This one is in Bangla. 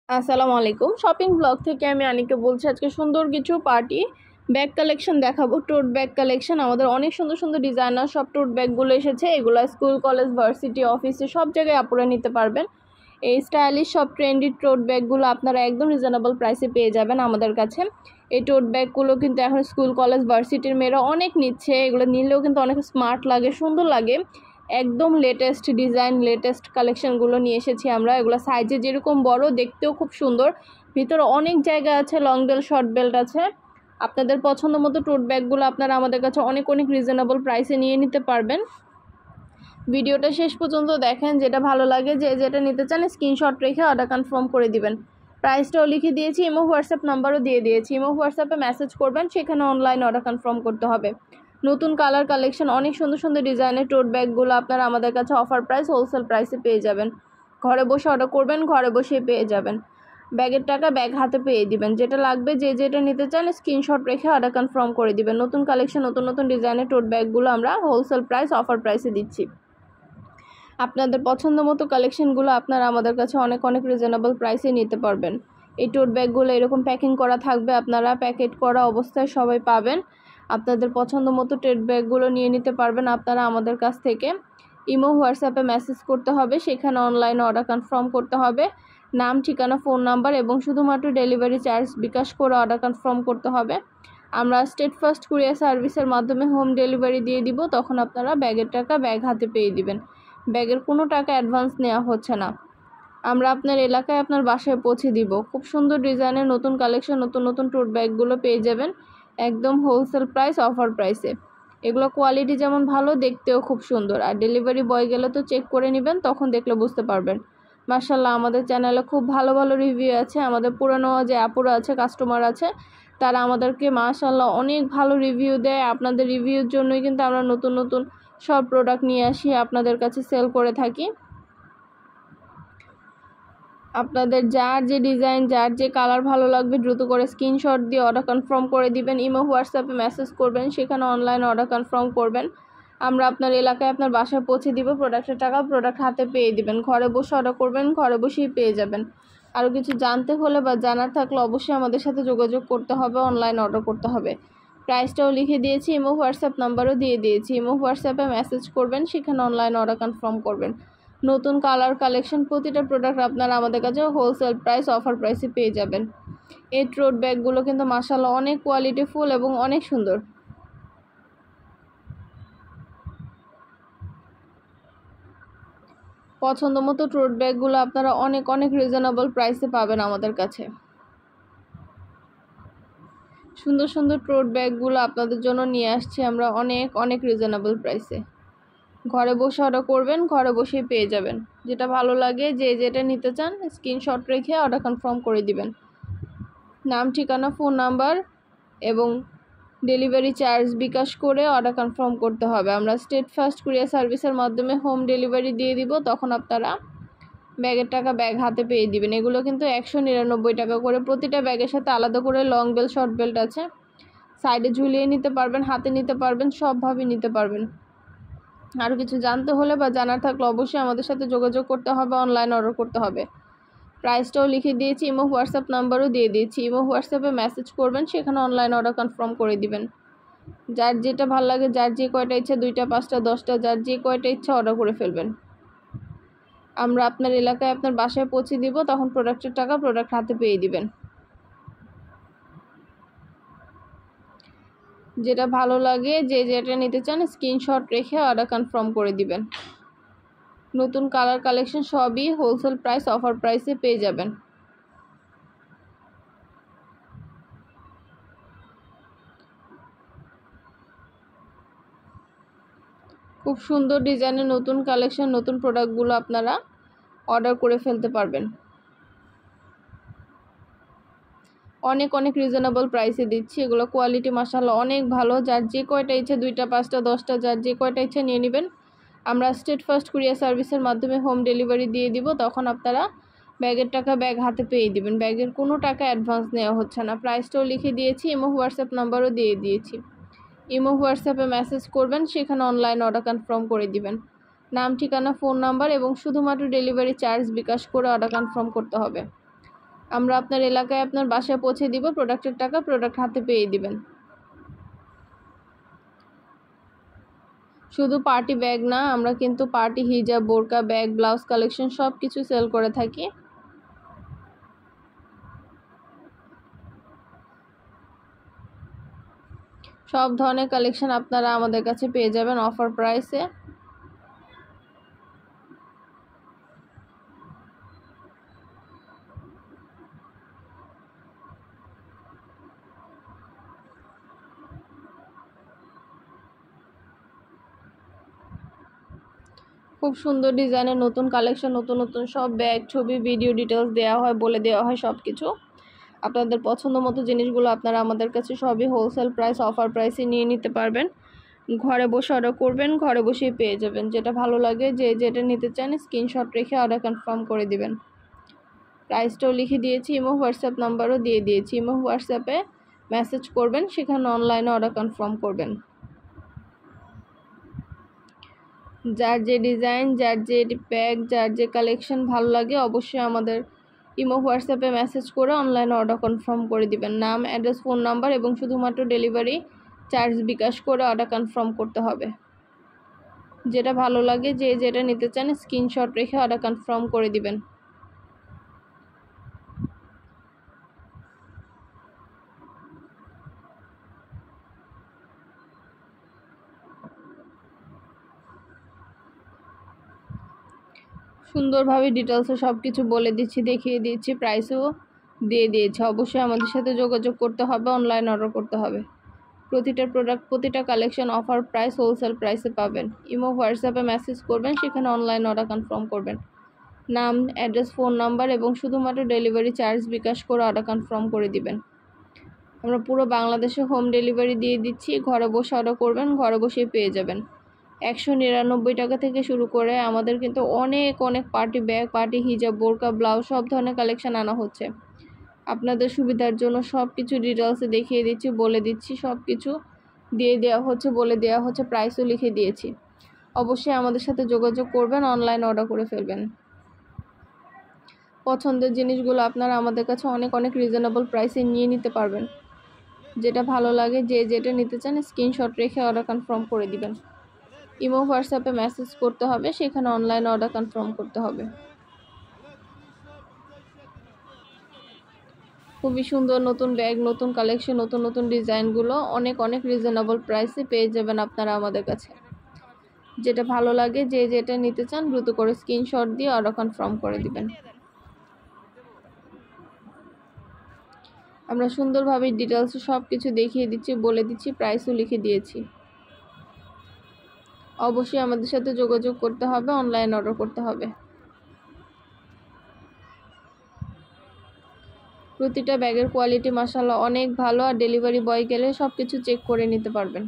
আসসালামু আলাইকুম। শপিং ব্লগ থেকে আমি আনিকা বলছি। আজকে সুন্দর কিছু পার্টি ব্যাগ কালেকশন দেখাবো। টোট ব্যাগ কালেকশন আমাদের অনেক সুন্দর সুন্দর ডিজাইনার সব টোট ব্যাগগুলো এসেছে। এগুলো স্কুল, কলেজ, ভার্সিটি, অফিসে সব জায়গায় আপনারা নিতে পারবেন। এই স্টাইলিশ সব ট্রেন্ডি টোট ব্যাগগুলো আপনারা একদম রিজনেবল প্রাইসে পেয়ে যাবেন আমাদের কাছে। এই টোট ব্যাগগুলো কিন্তু এখন স্কুল, কলেজ, ভার্সিটির মেয়েরা অনেক নিচ্ছে। এগুলো নিলেও কিন্তু অনেক স্মার্ট লাগে, সুন্দর লাগে। একদম লেটেস্ট ডিজাইন, লেটেস্ট কালেকশনগুলো নিয়ে এসেছি আমরা। এগুলো সাইজে যেরকম বড়, দেখতেও খুব সুন্দর। ভিতরে অনেক জায়গা আছে, লং বেল্ট, শর্ট বেল্ট আছে। আপনাদের পছন্দ মতো টোট ব্যাগগুলো আপনারা আমাদের কাছে অনেক অনেক রিজনেবল প্রাইসে নিয়ে নিতে পারবেন। ভিডিওটা শেষ পর্যন্ত দেখেন, যেটা ভালো লাগে, যেটা নিতে চান স্ক্রিনশট রেখে অর্ডার কনফার্ম করে দিবেন। প্রাইসটাও লিখে দিয়েছি, ইমো হোয়াটসঅ্যাপ নাম্বারও দিয়ে দিয়েছি। ইমো হোয়াটসঅ্যাপে মেসেজ করবেন, সেখানে অনলাইন অর্ডার কনফার্ম করতে হবে। নতুন কালার কালেকশন, অনেক সুন্দর সুন্দর ডিজাইনের টোট ব্যাগগুলো আপনারা আমাদের কাছে অফার প্রাইস, হোলসেল প্রাইসে পেয়ে যাবেন। ঘরে বসে অর্ডার করবেন, ঘরে বসেই পেয়ে যাবেন। ব্যাগের টাকা ব্যাগ হাতে পেয়ে দিবেন। যেটা লাগবে, যেটা নিতে চান স্ক্রিনশট রেখে অর্ডার কনফার্ম করে দিবেন। নতুন কালেকশন, নতুন নতুন ডিজাইনের টোট ব্যাগগুলো আমরা হোলসেল প্রাইস, অফার প্রাইসে দিচ্ছি। আপনাদের পছন্দ মতো কালেকশনগুলো আপনারা আমাদের কাছে অনেক অনেক রিজনেবল প্রাইসে নিতে পারবেন। এই টোট ব্যাগগুলো এরকম প্যাকিং করা থাকবে, আপনারা প্যাকেট করা অবস্থায় সবাই পাবেন। আপনাদের পছন্দ মতো টোট ব্যাগগুলো নিয়ে নিতে পারবেন আপনারা আমাদের কাছ থেকে। ইমো হোয়াটসঅ্যাপে মেসেজ করতে হবে, সেখানে অনলাইনে অর্ডার কনফার্ম করতে হবে। নাম, ঠিকানা, ফোন নাম্বার এবং শুধুমাত্র ডেলিভারি চার্জ বিকাশ করে অর্ডার কনফার্ম করতে হবে। আমরা স্টেট ফার্স্ট কুরিয়ার সার্ভিসের মাধ্যমে হোম ডেলিভারি দিয়ে দিব। তখন আপনারা ব্যাগের টাকা ব্যাগ হাতে পেয়ে দিবেন। ব্যাগের কোনো টাকা অ্যাডভান্স নেওয়া হচ্ছে না। আমরা আপনার এলাকায় আপনার বাসায় পৌঁছে দিব। খুব সুন্দর ডিজাইনের নতুন কালেকশন, নতুন নতুন টোট ব্যাগগুলো পেয়ে যাবেন একদম হোলসেল প্রাইস, অফার প্রাইসে। এগুলো কোয়ালিটি যেমন ভালো, দেখতেও খুব সুন্দর। আর ডেলিভারি বয় গেলে তো চেক করে নেবেন, তখন দেখলে বুঝতে পারবেন। মার্শাল্লাহ, আমাদের চ্যানেলে খুব ভালো ভালো রিভিউ আছে। আমাদের পুরানো যে আপুরা আছে, কাস্টমার আছে, তারা আমাদেরকে মার্শাল্লাহ অনেক ভালো রিভিউ দেয়। আপনাদের রিভিউর জন্যই কিন্তু আমরা নতুন নতুন সব প্রোডাক্ট নিয়ে আসি, আপনাদের কাছে সেল করে থাকি। আপনাদের যার যে ডিজাইন, যার যে কালার ভালো লাগবে, দ্রুত করে স্ক্রিনশট দিয়ে অর্ডার কনফার্ম করে দিবেন। ইমো হোয়াটসঅ্যাপে মেসেজ করবেন, সেখানে অনলাইন অর্ডার কনফার্ম করবেন। আমরা আপনার এলাকায় আপনার বাসায় পৌঁছে দিব। প্রোডাক্টের টাকা প্রোডাক্ট হাতে পেয়ে দিবেন। ঘরে বসে অর্ডার করবেন, ঘরে বসেই পেয়ে যাবেন। আরও কিছু জানতে হলে বা জানার থাকলে অবশ্যই আমাদের সাথে যোগাযোগ করতে হবে, অনলাইন অর্ডার করতে হবে। প্রাইসটাও লিখে দিয়েছি, ইমো হোয়াটসঅ্যাপ নাম্বারও দিয়ে দিয়েছি। ইমো হোয়াটসঅ্যাপে মেসেজ করবেন, সেখানে অনলাইন অর্ডার কনফার্ম করবেন। নতুন কালার কালেকশন, প্রতিটা প্রোডাক্ট আপনারা আমাদের কাছে হোলসেল প্রাইস, অফার প্রাইসে পেয়ে যাবেন। এই টোট ব্যাগগুলো কিন্তু মাশাআল্লাহ অনেক কোয়ালিটিফুল এবং অনেক সুন্দর। পছন্দ মতো টোট ব্যাগগুলো আপনারা অনেক অনেক রিজনেবল প্রাইসে পাবেন আমাদের কাছে। সুন্দর সুন্দর টোট ব্যাগগুলো আপনাদের জন্য নিয়ে আসছি আমরা অনেক অনেক রিজনেবল প্রাইসে। ঘরে বসে অর্ডার করবেন, ঘরে বসেই পেয়ে যাবেন। যেটা ভালো লাগে, যেটা নিতে চান স্ক্রিনশট রেখে অর্ডার কনফার্ম করে দিবেন। নাম, ঠিকানা, ফোন নাম্বার এবং ডেলিভারি চার্জ বিকাশ করে অর্ডার কনফার্ম করতে হবে। আমরা স্টেট ফার্স্ট কুরিয়ার সার্ভিসের মাধ্যমে হোম ডেলিভারি দিয়ে দিব। তখন আপনারা ব্যাগের টাকা ব্যাগ হাতে পেয়ে দিবেন। এগুলো কিন্তু 199 টাকা করে। প্রতিটা ব্যাগের সাথে আলাদা করে লং বেল্ট, শর্ট বেল্ট আছে। সাইডে ঝুলিয়ে নিতে পারবেন, হাতে নিতে পারবেন, সবভাবে নিতে পারবেন। আরও কিছু জানতে হলে বা জানার থাকলে অবশ্যই আমাদের সাথে যোগাযোগ করতে হবে, অনলাইন অর্ডার করতে হবে। প্রাইসটাও লিখে দিয়েছি, ইমো হোয়াটসঅ্যাপ নাম্বারও দিয়ে দিয়েছি। ইমো হোয়াটসঅ্যাপে মেসেজ করবেন, সেখানে অনলাইন অর্ডার কনফার্ম করে দিবেন। যার যেটা ভালো লাগে, যার যে কয়টা ইচ্ছা, 2টা, 5টা, 10টা, যার যে কয়টা ইচ্ছা অর্ডার করে ফেলবেন। আমরা আপনার এলাকায় আপনার বাসায় পৌঁছে দিব। তখন প্রোডাক্টের টাকা প্রোডাক্ট হাতে পেয়ে দিবেন। যেটা ভালো লাগে, যেটা নিতে চান স্ক্রিনশট রেখে অর্ডার কনফার্ম করে দিবেন। নতুন কালার কালেকশন সবই হোলসেল প্রাইস, অফার প্রাইসে পেয়ে যাবেন। খুব সুন্দর ডিজাইনের নতুন কালেকশন, নতুন প্রোডাক্টগুলো আপনারা অর্ডার করে ফেলতে পারবেন অনেক অনেক রিজনেবল প্রাইসে দিচ্ছি। এগুলো কোয়ালিটি মাশাআল্লাহ অনেক ভালো। যার যে কয়টা ইচ্ছা, 2টা, 5টা, 10টা, যার যে কয়টা ইচ্ছা নিয়ে নেবেন। আমরা স্টেট ফার্স্ট কুরিয়ার সার্ভিসের মাধ্যমে হোম ডেলিভারি দিয়ে দিব। তখন আপনারা ব্যাগের টাকা ব্যাগ হাতে পেয়ে দিবেন। ব্যাগের কোনো টাকা অ্যাডভান্স নেওয়া হচ্ছে না। প্রাইসটাও লিখে দিয়েছি, ইমো হোয়াটসঅ্যাপ নাম্বারও দিয়ে দিয়েছি। ইমো হোয়াটসঅ্যাপে মেসেজ করবেন, সেখানে অনলাইন অর্ডার কনফার্ম করে দিবেন। নাম, ঠিকানা, ফোন নাম্বার এবং শুধুমাত্র ডেলিভারি চার্জ বিকাশ করে অর্ডার কনফার্ম করতে হবে। আমরা আপনার এলাকায় আপনার বাসায় পৌঁছে দিব, প্রোডাক্টের টাকা প্রোডাক্ট হাতে পেয়ে দিবেন। শুধু পার্টি ব্যাগ না, আমরা কিন্তু পার্টি হিজাব, বোরকা, ব্যাগ, ব্লাউজ কালেকশন সব কিছু সেল করে থাকি। সব ধরনের কালেকশন আপনারা আমাদের কাছে পেয়ে যাবেন অফার প্রাইসে। খুব সুন্দর ডিজাইনের নতুন কালেকশন, নতুন নতুন সব ব্যাগ, ছবি, ভিডিও ডিটেলস দেওয়া হয়, বলে দেওয়া হয় সব কিছু। আপনাদের পছন্দ মতো জিনিসগুলো আপনারা আমাদের কাছে সবই হোলসেল প্রাইস, অফার প্রাইসে নিয়ে নিতে পারবেন। ঘরে বসে অর্ডার করবেন, ঘরে বসেই পেয়ে যাবেন। যেটা ভালো লাগে, যেটা নিতে চান স্ক্রিনশট রেখে অর্ডার কনফার্ম করে দিবেন। প্রাইসটাও লিখে দিয়েছি, ইমো হোয়াটসঅ্যাপ নাম্বারও দিয়ে দিয়েছি। ইমো হোয়াটসঅ্যাপে মেসেজ করবেন, সেখানে অনলাইনে অর্ডার কনফার্ম করবেন। যার যে ডিজাইন, যার যে ব্যাগ, যার যে কালেকশন ভালো লাগে অবশ্যই আমাদের ইমো হোয়াটসঅ্যাপে মেসেজ করে অনলাইনে অর্ডার কনফার্ম করে দিবেন। নাম, অ্যাড্রেস, ফোন নাম্বার এবং শুধুমাত্র ডেলিভারি চার্জ বিকাশ করে অর্ডার কনফার্ম করতে হবে। যেটা ভালো লাগে, যেটা নিতে চান স্ক্রিনশট রেখে অর্ডার কনফার্ম করে দিবেন। সুন্দরভাবে ডিটেলসে সব কিছু বলে দিচ্ছি, দেখিয়ে দিচ্ছি, প্রাইসও দিয়ে দিয়েছি। অবশ্যই আমাদের সাথে যোগাযোগ করতে হবে, অনলাইন অর্ডার করতে হবে। প্রতিটা প্রোডাক্ট, প্রতিটা কালেকশন অফার প্রাইস, হোলসেল প্রাইসে পাবেন। ইমো হোয়াটসঅ্যাপে মেসেজ করবেন, সেখানে অনলাইন অর্ডার কনফার্ম করবেন। নাম, অ্যাড্রেস, ফোন নাম্বার এবং শুধুমাত্র ডেলিভারি চার্জ বিকাশ করে অর্ডার কনফার্ম করে দিবেন। আমরা পুরো বাংলাদেশে হোম ডেলিভারি দিয়ে দিচ্ছি। ঘরে বসে অর্ডার করবেন, ঘরে বসেই পেয়ে যাবেন। 199 টাকা থেকে শুরু করে আমাদের কিন্তু অনেক অনেক পার্টি ব্যাগ, পার্টি হিজাব, বোরকা, ব্লাউজ সব ধরনের কালেকশন আনা হচ্ছে। আপনাদের সুবিধার জন্য সব কিছু ডিটেলসে দেখিয়ে দিচ্ছি, বলে দিচ্ছি, সব কিছু দিয়ে দেওয়া হচ্ছে, বলে দেওয়া হচ্ছে, প্রাইসও লিখে দিয়েছি। অবশ্যই আমাদের সাথে যোগাযোগ করবেন, অনলাইন অর্ডার করে ফেলবেন। পছন্দের জিনিসগুলো আপনারা আমাদের কাছে অনেক অনেক রিজনেবল প্রাইসে নিয়ে নিতে পারবেন। যেটা ভালো লাগে, যেটা নিতে চান স্ক্রিনশট রেখে অর্ডার কনফার্ম করে দিবেন। ইমো হোয়াটসঅ্যাপে মেসেজ করতে হবে, সেখানে অনলাইন অর্ডার কনফার্ম করতে হবে। খুবই সুন্দর নতুন ব্যাগ, নতুন কালেকশন, নতুন নতুন ডিজাইনগুলো অনেক অনেক রিজনেবল প্রাইসে পেয়ে যাবেন আপনারা আমাদের কাছে। যেটা ভালো লাগে, যেটা নিতে চান দ্রুত করে স্ক্রিনশট দিয়ে অর্ডার কনফার্ম করে দিবেন। আমরা সুন্দরভাবে ডিটেলসে সব কিছু দেখিয়ে দিচ্ছি, বলে দিচ্ছি, প্রাইসও লিখে দিয়েছি। অবশ্যই আমাদের সাথে যোগাযোগ করতে হবে, অনলাইন অর্ডার করতে হবে। প্রতিটা ব্যাগের কোয়ালিটি মাশাআল্লাহ অনেক ভালো, আর ডেলিভারি বয় গেলে সব কিছু চেক করে নিতে পারবেন।